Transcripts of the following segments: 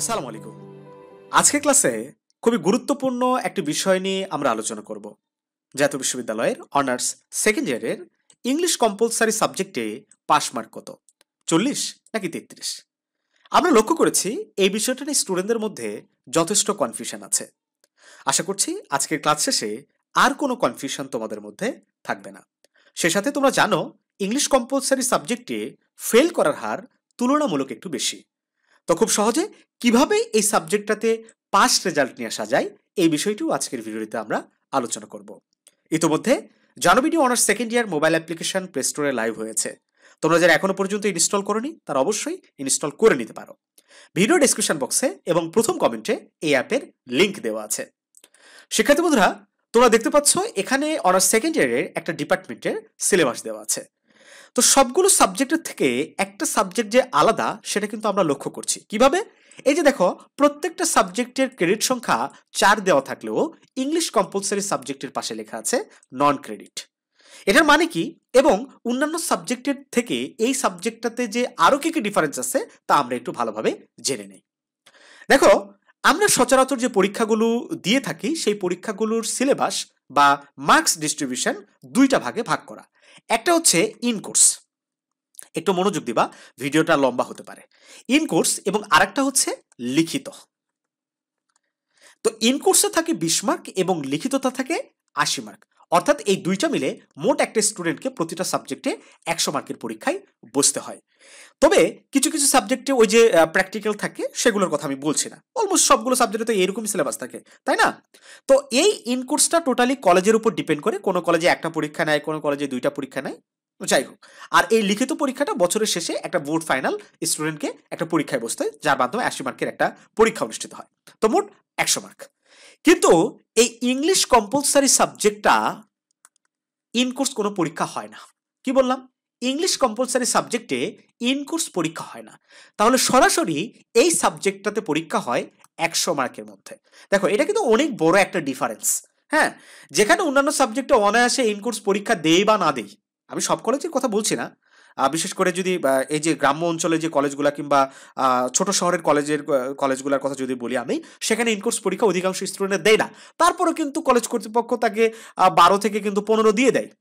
আসসালামু আলাইকুম। আজকের ক্লাসে খুবই গুরুত্বপূর্ণ একটি বিষয় নিয়ে আমরা আলোচনা করব। জাতীয় বিশ্ববিদ্যালয়ের অনার্স সেকেন্ড ইয়ারের ইংলিশ কম্পালসারি সাবজেক্টে পাস মার্ক কত, 40 নাকি 33? আমরা লক্ষ্য করেছি এই বিষয়টা নিয়ে স্টুডেন্টদের মধ্যে যথেষ্ট কনফিউশন আছে। আশা করছি আজকের ক্লাস শেষে আর কোনো কনফিউশন তোমাদের মধ্যে থাকবে না। সে সাথে তোমরা জানো ইংলিশ কম্পালসারি সাবজেক্টে ফেল করার হার তুলনামূলক একটু বেশি। তো খুব সহজে কিভাবে এই সাবজেক্টটাতে পাস রেজাল্ট নিয়ে আসা যায় এই বিষয়টিও আজকের ভিডিওতে আমরা আলোচনা করব। ইতোমধ্যে জানোভিডিও honours second year mobile application play স্টোরে লাইভ হয়েছে। তোমরা যারা এখনো পর্যন্ত ইনস্টল করোনি তারা অবশ্যই ইনস্টল করে নিতে পারো। ভিডিও ডেসক্রিপশন বক্সে এবং প্রথম কমেন্টে এই অ্যাপের লিংক দেওয়া আছে। শিক্ষার্থী বন্ধুরা, তোমরা দেখতে পাচ্ছ এখানে অনার্স সেকেন্ড ইয়ারের একটা ডিপার্টমেন্টের সিলেবাস দেওয়া আছে। তো সবগুলো সাবজেক্টের থেকে একটা সাবজেক্ট যে আলাদা সেটা কিন্তু আমরা লক্ষ্য করছি। কিভাবে? এই যে দেখো, প্রত্যেকটা সাবজেক্টের ক্রেডিট সংখ্যা 4 দেওয়া থাকলেও ইংলিশ কম্পালসারি সাবজেক্টের পাশে লেখা আছে নন ক্রেডিট। এটার মানে কি এবং অন্যান্য সাবজেক্টের থেকে এই সাবজেক্টটাতে যে আরো কি কি ডিফারেন্স আছে তা আমরা একটু ভালোভাবে জেনে নেই। দেখো, আমরা সচরাচর যে পরীক্ষাগুলো দিয়ে থাকি সেই পরীক্ষাগুলোর সিলেবাস বা মার্কস ডিস্ট্রিবিউশন দুইটা ভাগে ভাগ করা। একটা হচ্ছে ইন কোর্স, একটু মনোযোগ দিবা, ভিডিওটা লম্বা হতে পারে। ইন কোর্স এবং আরেকটা হচ্ছে লিখিত। তো ইন কোর্সে থাকে 20 মার্ক এবং লিখিতটা থাকে 80 মার্ক। অর্থাৎ এই দুইটা মিলে মোট একটা স্টুডেন্টকে প্রতিটা সাবজেক্টে 100 মার্কের পরীক্ষায় বসতে হয়। তবে কিছু কিছু সাবজেক্টে ওই যে প্র্যাকটিক্যাল থাকে সেগুলোর কথা আমি বলছি না। অলমোস্ট সবগুলো সাবজেক্টে তো এরকমই সিলেবাস থাকে, তাই না? তো এই ইন কোর্সটা টোটালি কলেজের উপর ডিপেন্ড করে। কোনো কলেজে একটা পরীক্ষা নেয়, কোনো কলেজে দুইটা পরীক্ষা নেয়, যাই হোক। আর এই লিখিত পরীক্ষাটা বছরের শেষে একটা বোর্ড ফাইনাল স্টুডেন্টকে একটা পরীক্ষায় বসতে হয়, যার মাধ্যমে 80 মার্কের একটা পরীক্ষা অনুষ্ঠিত হয়। তো মোট 100 মার্ক। কিন্তু এই ইংলিশ কম্পালসারি সাবজেক্টটা ইন কোর্স কোনো পরীক্ষা হয় না। কি বললাম? ইংলিশ কম্পালসারি সাবজেক্টে ইন কোর্স পরীক্ষা হয় না। তাহলে সরাসরি এই সাবজেক্টটাতে পরীক্ষা হয় 100 মার্কের মধ্যে। দেখো, এটা কিন্তু অনেক বড় একটা ডিফারেন্স। হ্যাঁ, যেখানে অন্যান্য সাবজেক্টে অনায়াসে ইন কোর্স পরীক্ষা দেই বা না দেই, আমি সব কলেজের কথা বলছি না, বিশেষ করে যদি এই যে গ্রাম্য অঞ্চলে যে কলেজগুলা কিংবা ছোট শহরের কলেজগুলোর কথা যদি বলি আমি, সেখানে ইনকোর্স পরীক্ষা অধিকাংশ স্টুডেন্ট দেয় না। তারপরেও কিন্তু কলেজ কর্তৃপক্ষ তাকে 12 থেকে কিন্তু 15 দিয়ে দেয়।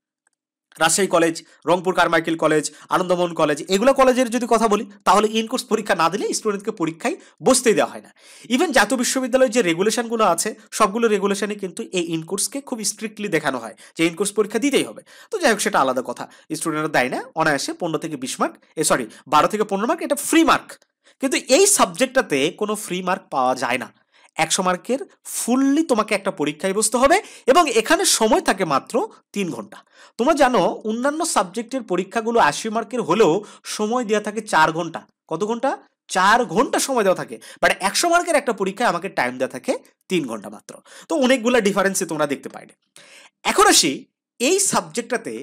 Rajshahi college, Rangpur Carmichael college, Ananda Mohan college, এগুলো কলেজের যদি কথা বলি তাহলে ইনকোর্স পরীক্ষা না দিলে স্টুডেন্টকে পরীক্ষায় বসতেই দেওয়া হয় না। ইভেন জাতীয় বিশ্ববিদ্যালয়ের যে রেগুলেশনগুলো আছে সবগুলো রেগুলেশনে কিন্তু এই ইনকোর্সকে খুব স্ট্রিক্টলি দেখানো হয় যে ইনকোর্স পরীক্ষা দিতেই হবে। তো যাই হোক, সেটা আলাদা কথা। স্টুডেন্টরা দেয় না, অনায়াসে 15 থেকে 20 মার্ক, 12 থেকে 15 মার্ক, এটা ফ্রি মার্ক। কিন্তু এই সাবজেক্টটাতে কোনো ফ্রি মার্ক পাওয়া যায় না। 100 মার্কের ফুললি তোমাকে একটা পরীক্ষায় বসতে হবে এবং এখানে সময় থাকে মাত্র 3 ঘন্টা। তোমরা জানো অন্যান্য সাবজেক্টের পরীক্ষাগুলো 80 মার্কের হলেও সময় দেওয়া থাকে 4 ঘন্টা। কত ঘন্টা? 4 ঘন্টা সময় দেওয়া থাকে। বাট 100 মার্কের একটা পরীক্ষায় আমাকে টাইম দেওয়া থাকে 3 ঘন্টা মাত্র। তো অনেকগুলো ডিফারেন্সে তোমরা দেখতে পাইলে। এখন আসি, এই সাবজেক্টটাতে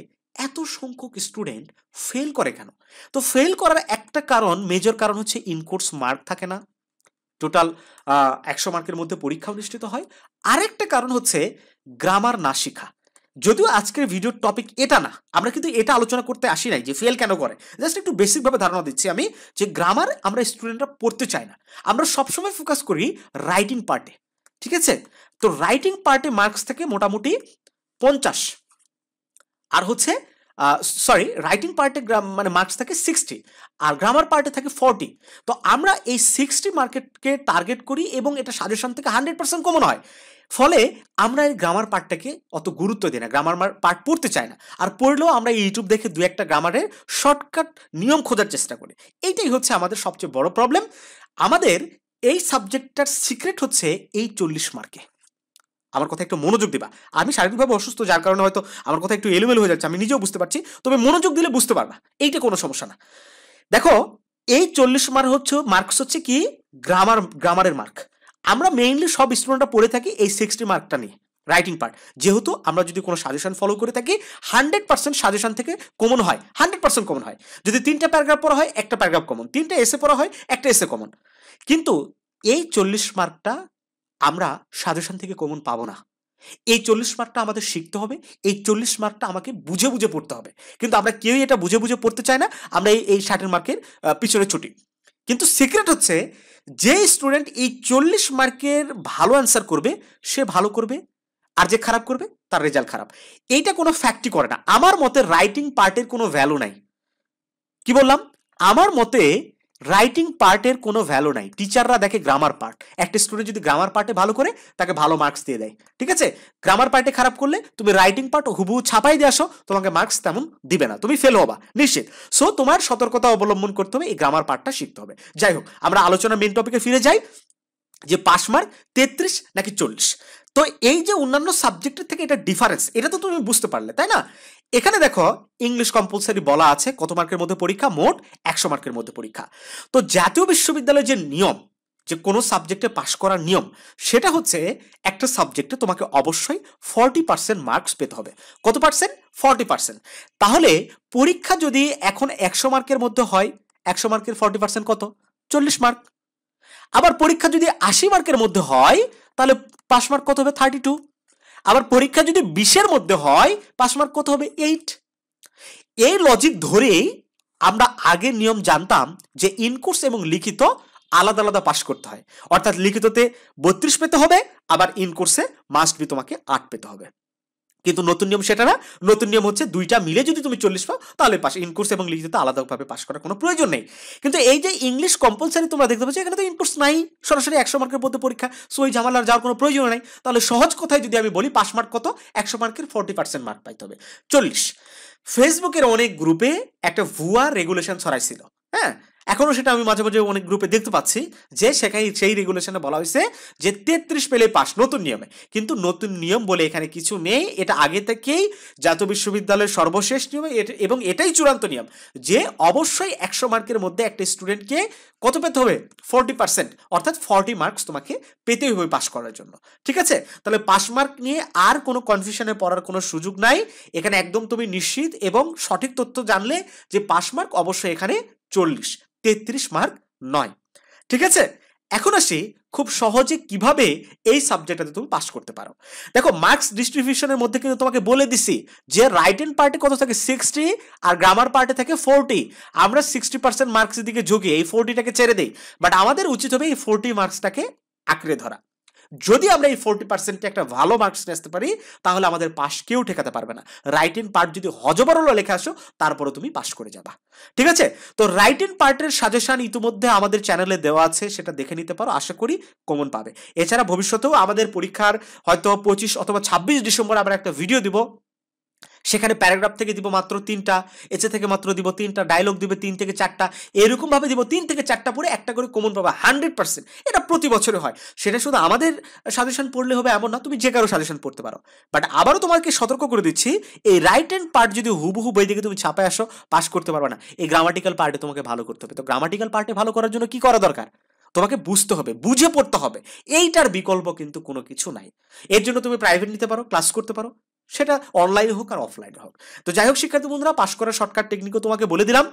এত সংখ্যক স্টুডেন্ট ফেল করে কেন? তো ফেল করার একটা কারণ, মেজর কারণ হচ্ছে ইনকোর্স মার্ক থাকে না। টোটাল 100 মার্কের মধ্যে পরীক্ষা অনুষ্ঠিত হয়। আরেকটা কারণ হচ্ছে গ্রামার না শিখা। যদিও আজকের ভিডিওর টপিক এটা না, আমরা কিন্তু এটা আলোচনা করতে আসি নাই যে ফেল কেন করে। জাস্ট একটু বেসিকভাবে ধারণা দিচ্ছি আমি যে গ্রামার আমরা স্টুডেন্টরা পড়তে চাই না। আমরা সবসময় ফোকাস করি রাইটিং পার্টে, ঠিক আছে? তো রাইটিং পার্টে মার্কস থেকে মোটামুটি 50, আর হচ্ছে রাইটিং পার্টে মানে মার্কস থাকে 60, আর গ্রামার পার্টে থাকে 40। তো আমরা এই 60 মার্কেটকে টার্গেট করি এবং এটা সাজেশন থেকে 100% কমন হয়। ফলে আমরা এই গ্রামার পার্টটাকে অত গুরুত্ব দিই না, গ্রামার পার্ট পড়তে চাই না। আর পড়লেও আমরা ইউটিউব দেখে দু একটা গ্রামারের শর্টকাট নিয়ম খোঁজার চেষ্টা করি। এইটাই হচ্ছে আমাদের সবচেয়ে বড় প্রবলেম। আমাদের এই সাবজেক্টটার সিক্রেট হচ্ছে এই 40 মার্কে। আমার কথা একটু মনোযোগ দিবা। আমি শারীরিকভাবে অসুস্থ, যার কারণে হয়তো আমার কথা একটু এলোমেলো হয়ে যাচ্ছে, আমি নিজেও বুঝতে পারছি। তবে মনোযোগ দিলে বুঝতে পারবা, এইটা কোনো সমস্যা না। দেখো, এই 40 মার্কস হচ্ছে কি গ্রামারের মার্ক। আমরা মেইনলি সব স্টুডেন্টরা পড়ে থাকি এই 60 মার্কটা নিয়ে, রাইটিং পার্ট। যেহেতু আমরা যদি কোনো সাজেশন ফলো করে থাকি 100% সাজেশন থেকে কমন হয়, 100% কমন হয়। যদি 3টা প্যারাগ্রাফ পড়া হয় একটা প্যারাগ্রাফ কমন, 3টা এসে পড়া হয় একটা এসে কমন। কিন্তু এই 40 মার্কটা আমরা সাজেশন থেকে কমন পাবো না। এই 40 মার্কটা আমাদের শিখতে হবে। এই 40 মার্কটা আমাকে বুঝে বুঝে পড়তে হবে। কিন্তু আমরা কেউই এটা বুঝে বুঝে পড়তে চাই না। আমরা এই 60 মার্কের পিছনে ছুটি। কিন্তু সিক্রেট হচ্ছে যে স্টুডেন্ট এই 40 মার্কের ভালো অ্যান্সার করবে সে ভালো করবে, আর যে খারাপ করবে তার রেজাল্ট খারাপ। এইটা কোনো ফ্যাক্টই করে না। আমার মতে রাইটিং পার্টের কোনো ভ্যালু নাই। কি বললাম? আমার মতে রাইটিং পার্টের কোনো ভ্যালু নাই। টিচাররা দেখে গ্রামার পার্ট। একটা স্টুডেন্ট যদি গ্রামার পার্টে ভালো করে তাকে ভালো মার্কস দিয়ে দেয়, ঠিক আছে? গ্রামার পার্টে খারাপ করলে তুমি রাইটিং পার্ট হুবহু ছাপাই দিয়ে আসো, তোমাকে মার্কস তেমন দিবে না, তুমি ফেল হবা নিশ্চিত। সো তোমার সতর্কতা অবলম্বন করতে হবে, এই গ্রামার পার্টটা শিখতে হবে। যাই হোক, আমরা আলোচনা মেন টপিকে ফিরে যাই যে পাস মার্ক 33 নাকি 40। তো এই যে অন্যান্য সাবজেক্টের থেকে এটা ডিফারেন্স, এটা তো তুমি বুঝতে পারলে, তাই না? এখানে দেখো ইংলিশ কম্পালসারি বলা আছে কত মার্কের মধ্যে পরীক্ষা, মোট 100 মার্কের মধ্যে পরীক্ষা। তো জাতীয় বিশ্ববিদ্যালয়ের যে নিয়ম, যে কোনো সাবজেক্টে পাশ করার নিয়ম, সেটা হচ্ছে একটা সাবজেক্টে তোমাকে অবশ্যই 40% মার্কস পেতে হবে। কত পার্সেন্ট? 40%। তাহলে পরীক্ষা যদি এখন 100 মার্কের মধ্যে হয়, 100 মার্কের 40% কত? 40 মার্ক। আবার পরীক্ষা যদি 80 মার্কের মধ্যে হয় তাহলে পাস মার্ক কত হবে? 32। আবার পরীক্ষা যদি 20-এর মধ্যে হয় পাস মার্ক কত হবে? 8। এই লজিক ধরেই আমরা আগের নিয়ম জানতাম যে ইনকোর্স এবং লিখিত আলাদা আলাদা পাস করতে হয়। অর্থাৎ লিখিততে 32 পেতে হবে, আবার ইনকোর্সে মাস্ট বি তোমাকে 8 পেতে হবে। কিন্তু নতুন নিয়ম সেটা না। নতুন নিয়ম হচ্ছে দুইটা মিলে যদি তুমি 40 পাও তাহলে পাস। ইনকোর্স এবং লিখিত আলাদাভাবে পাস করার কোনো প্রয়োজন নেই। কিন্তু এই যে ইংলিশ কম্পালসারি তোমরা দেখতে পাচ্ছ, এখানে তো ইনকোর্স নাই, সরাসরি 100 মার্কের মধ্যে পরীক্ষা। সো এই ঝামেলার যাওয়ার কোনো প্রয়োজন নাই। তাহলে সহজ কথায় যদি আমি বলি, পাস মার্ক কত? 100 মার্কের 40% মার্ক পাইতে হবে 40। ফেসবুকের অনেক গ্রুপে একটা ভুয়া রেগুলেশন ছড়াইছিল, হ্যাঁ, এখনো সেটা আমি মাঝে মাঝে অনেক গ্রুপে দেখতে পাচ্ছি, যে সেখানে সেই রেগুলেশনে বলা হয়েছে যে 33 পেলে পাস, নতুন নিয়মে। কিন্তু নতুন নিয়ম বলে এখানে কিছু নেই। এটা আগে থেকেই জাতীয় বিশ্ববিদ্যালয়ের সর্বশেষ নিয়ম, এবং এটাই চূড়ান্ত নিয়ম যে অবশ্যই 100 মার্কের মধ্যে একটা স্টুডেন্টকে কত পেতে হবে? 40%, অর্থাৎ 40 মার্কস তোমাকে পেতেই হবে পাস করার জন্য, ঠিক আছে? তাহলে পাস মার্ক নিয়ে আর কোনো কনফিউশনে পড়ার কোনো সুযোগ নাই। এখানে একদম তুমি নিশ্চিত এবং সঠিক তথ্য জানলে যে পাস মার্ক অবশ্যই এখানে 40, 33 মার্ক নয়, ঠিক আছে? এখন আসি খুব সহজে কিভাবে এই সাবজেক্টটাতে তুমি পাস করতে পারো। দেখো, মার্কস ডিস্ট্রিবিউশনের মধ্যে কিন্তু তোমাকে বলে দিছি যে রাইটিং পার্টে কত থাকে? 60, আর গ্রামার পার্টে থাকে 40। আমরা 60% মার্কসের দিকে ঝুঁকি, এই 40টাকে ছেড়ে দেই। বাট আমাদের উচিত হবে এই 40 মার্কসটাকে আঁকড়ে ধরা। যদি আমরা এই 40% একটা ভালো মার্কস নিয়ে আসতে পারি তাহলে আমাদের পাস কেউ ঠেকাতে পারবে না। রাইটিং পার্ট যদি হজবরল লেখা আসো তারপরে তুমি পাস করে যাবা, ঠিক আছে? তো রাইটিং পার্টের সাজেশন ইতিমধ্যে আমাদের চ্যানেলে দেওয়া আছে, সেটা দেখে নিতে পারো, আশা করি কমন পাবে। এছাড়া ভবিষ্যতেও আমাদের পরীক্ষার হয়তো 25 অথবা 26 ডিসেম্বর আমরা একটা ভিডিও দিব, সেখানে প্যারাগ্রাফ থেকে দিব মাত্র 3টা, এসে থেকে মাত্র দিব 3টা, ডায়লগ দিবে 3 থেকে 4টা, এরকম ভাবে দিব 3 থেকে 4টা পড়ে একটা করে কমন পাবা 100%। এটা প্রতি বছরে হয়। সেটা শুধু আমাদের সাজেশন পড়লে হবে এমন না, তুমি যে কারো সাজেশন পড়তে পারো। বাট আবারও তোমাকে সতর্ক করে দিচ্ছি, এই রাইট হ্যান্ড পার্ট যদি হুবহু বই দিকে তুমি ছাপায় আসো পাস করতে পারবে না। এই গ্রামাটিক্যাল পার্টে তোমাকে ভালো করতে হবে। তো গ্রামাটিক্যাল পার্টে ভালো করার জন্য কি করা দরকার? তোমাকে বুঝতে হবে, বুঝে পড়তে হবে। এইটার বিকল্প কিন্তু কোনো কিছু নাই। এর জন্য তুমি প্রাইভেট নিতে পারো, ক্লাস করতে পারো, সেটা অনলাইনে হোক আর অফলাইনে হোক। তো যাই হোক শিক্ষার্থী বন্ধুরা, পাস করার শর্টকাট টেকনিকও তোমাকে বলে দিলাম।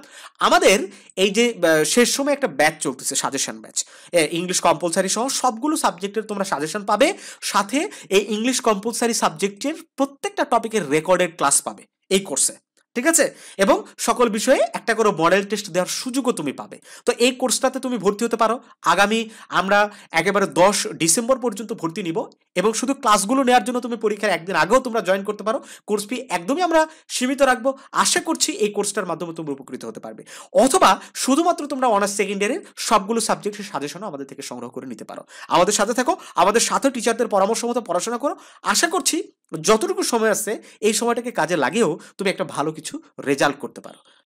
আমাদের এই যে শেষ সময় একটা ব্যাচ চলতেছে, সাজেশন ব্যাচ, ইংলিশ কম্পালসারি সহ সবগুলো সাবজেক্টের তোমরা সাজেশন পাবে, সাথে এই ইংলিশ কম্পালসারি সাবজেক্টের প্রত্যেকটা টপিকের রেকর্ডেড ক্লাস পাবে এই কোর্সে, ঠিক আছে? এবং সকল বিষয়ে একটা করে মডেল টেস্ট দেওয়ার সুযোগও তুমি পাবে। তো এই কোর্সটাতে তুমি ভর্তি হতে পারো। আগামী আমরা একেবারে 10 ডিসেম্বর পর্যন্ত ভর্তি নিব, এবং শুধু ক্লাসগুলো নেওয়ার জন্য তুমি পরীক্ষার একদিন আগেও তোমরা জয়েন করতে পারো। কোর্স ফি একদমই আমরা সীমিত রাখবো। আশা করছি এই কোর্সটার মাধ্যমে তুমি উপকৃত হতে পারবে। অথবা শুধুমাত্র তোমরা অনার্স সেকেন্ড ইয়ারের সবগুলো সাবজেক্টের সাজেশনও আমাদের থেকে সংগ্রহ করে নিতে পারো। আমাদের সাথে থাকো, আমাদের সাথে টিচারদের পরামর্শ মতো পড়াশোনা করো। আশা করছি যতটুকু সময় আছে এই সময়টাকে কাজে লাগিয়েও তুমি একটা ভালো কিছু রেজাল্ট করতে পারো।